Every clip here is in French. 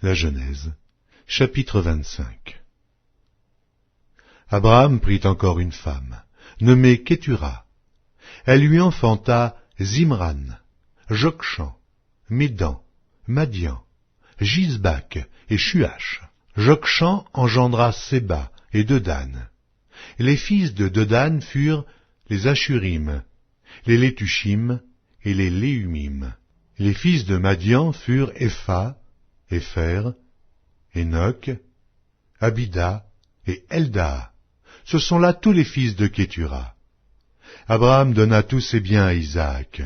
La Genèse, chapitre 25. Abraham prit encore une femme, nommée Kétura. Elle lui enfanta Zimran, Jokshan, Médan, Madian, Gisbak et Shuach. Jokshan engendra Séba et Dedan. Les fils de Dedan furent les Ashurim, les Létushim et les Léumim. Les fils de Madian furent Épha, Épher, Enoch, Abida et Eldaa. Ce sont là tous les fils de Kétura. Abraham donna tous ses biens à Isaac.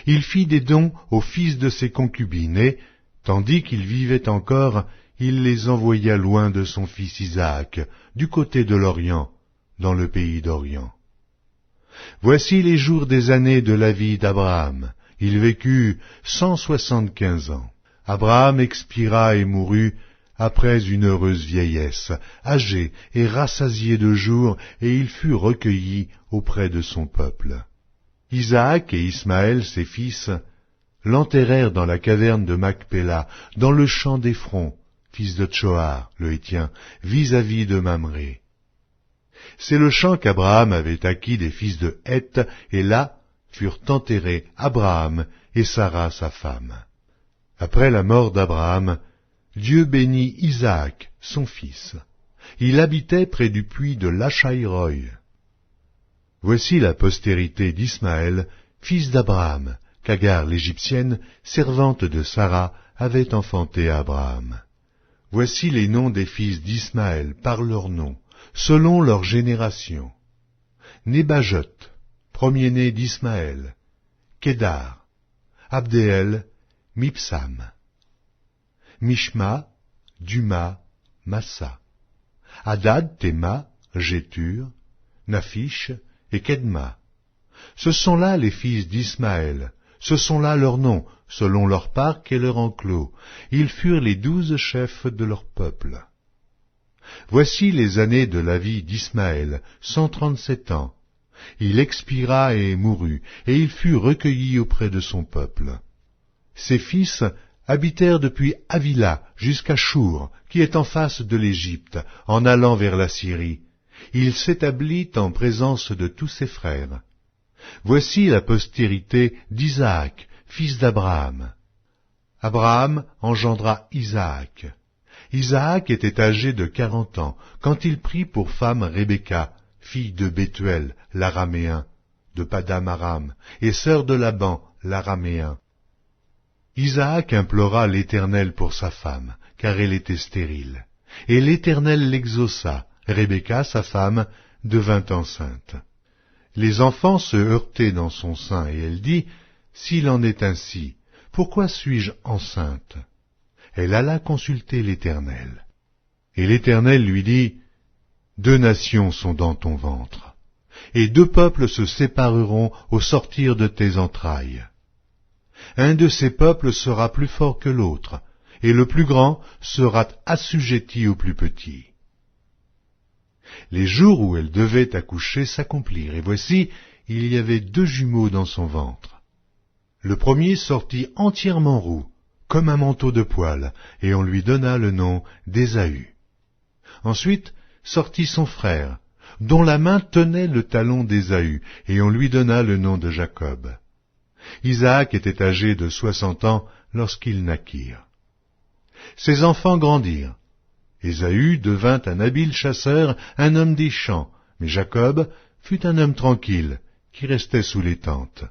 Il fit des dons aux fils de ses concubines et, tandis qu'il vivait encore, il les envoya loin de son fils Isaac, du côté de l'Orient, dans le pays d'Orient. Voici les jours des années de la vie d'Abraham. Il vécut 175 ans. Abraham expira et mourut après une heureuse vieillesse, âgé et rassasié de jours, et il fut recueilli auprès de son peuple. Isaac et Ismaël, ses fils, l'enterrèrent dans la caverne de Macpéla, dans le champ d'Éphron, fils de Tchoar, le Hétien, vis-à-vis de Mamré. C'est le champ qu'Abraham avait acquis des fils de Heth, et là furent enterrés Abraham et Sarah sa femme. Après la mort d'Abraham, Dieu bénit Isaac, son fils. Il habitait près du puits de Lachaïroï. Voici la postérité d'Ismaël, fils d'Abraham, qu'Agar l'Égyptienne, servante de Sarah, avait enfanté à Abraham. Voici les noms des fils d'Ismaël par leurs noms, selon leur génération. Nébajot, premier-né d'Ismaël, Kédar, Abdéel, Mipsam, Mishma, Duma, Massa, Hadad, Théma, Jétur, Naphish et Kedma. Ce sont là les fils d'Ismaël, ce sont là leurs noms, selon leur parc et leur enclos. Ils furent les 12 chefs de leur peuple. Voici les années de la vie d'Ismaël, 137 ans. Il expira et mourut, et il fut recueilli auprès de son peuple. Ses fils habitèrent depuis Havila jusqu'à Chour, qui est en face de l'Égypte, en allant vers la Syrie. Il s'établit en présence de tous ses frères. Voici la postérité d'Isaac, fils d'Abraham. Abraham engendra Isaac. Isaac était âgé de 40 ans, quand il prit pour femme Rebecca, fille de Bethuel, l'Araméen, de Padam Aram, et sœur de Laban, l'Araméen. Isaac implora l'Éternel pour sa femme, car elle était stérile. Et l'Éternel l'exauça. Rebecca, sa femme, devint enceinte. Les enfants se heurtaient dans son sein, et elle dit, « S'il en est ainsi, pourquoi suis-je enceinte ?» Elle alla consulter l'Éternel. Et l'Éternel lui dit, « 2 nations sont dans ton ventre, et 2 peuples se sépareront au sortir de tes entrailles. Un de ces peuples sera plus fort que l'autre, et le plus grand sera assujetti au plus petit. » Les jours où elle devait accoucher s'accomplirent, et voici, il y avait 2 jumeaux dans son ventre. Le premier sortit entièrement roux, comme un manteau de poil, et on lui donna le nom d'Ésaü. Ensuite sortit son frère, dont la main tenait le talon d'Ésaü, et on lui donna le nom de Jacob. Isaac était âgé de 60 ans lorsqu'ils naquirent. Ses enfants grandirent. Ésaü devint un habile chasseur, un homme des champs, mais Jacob fut un homme tranquille, qui restait sous les tentes.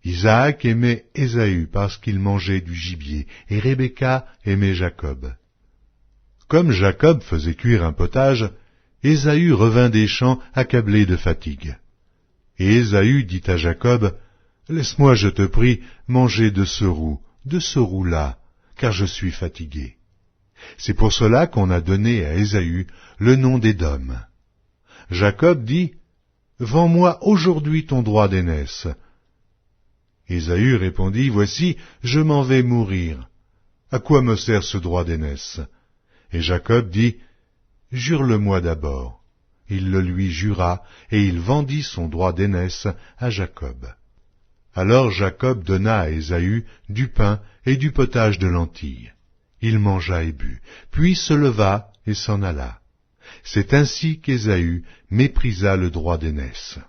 Isaac aimait Ésaü parce qu'il mangeait du gibier, et Rebecca aimait Jacob. Comme Jacob faisait cuire un potage, Ésaü revint des champs accablé de fatigue. Et Ésaü dit à Jacob, « Laisse-moi, je te prie, manger de ce roux-là, car je suis fatigué. » C'est pour cela qu'on a donné à Ésaü le nom d'Édom. Jacob dit, « Vends-moi aujourd'hui ton droit d'aînesse. » Ésaü répondit, « Voici, je m'en vais mourir. À quoi me sert ce droit d'aînesse ?» Et Jacob dit, « Jure-le-moi d'abord. » Il le lui jura, et il vendit son droit d'aînesse à Jacob. Alors Jacob donna à Ésaü du pain et du potage de lentilles. Il mangea et but, puis se leva et s'en alla. C'est ainsi qu'Ésaü méprisa le droit d'aînesse.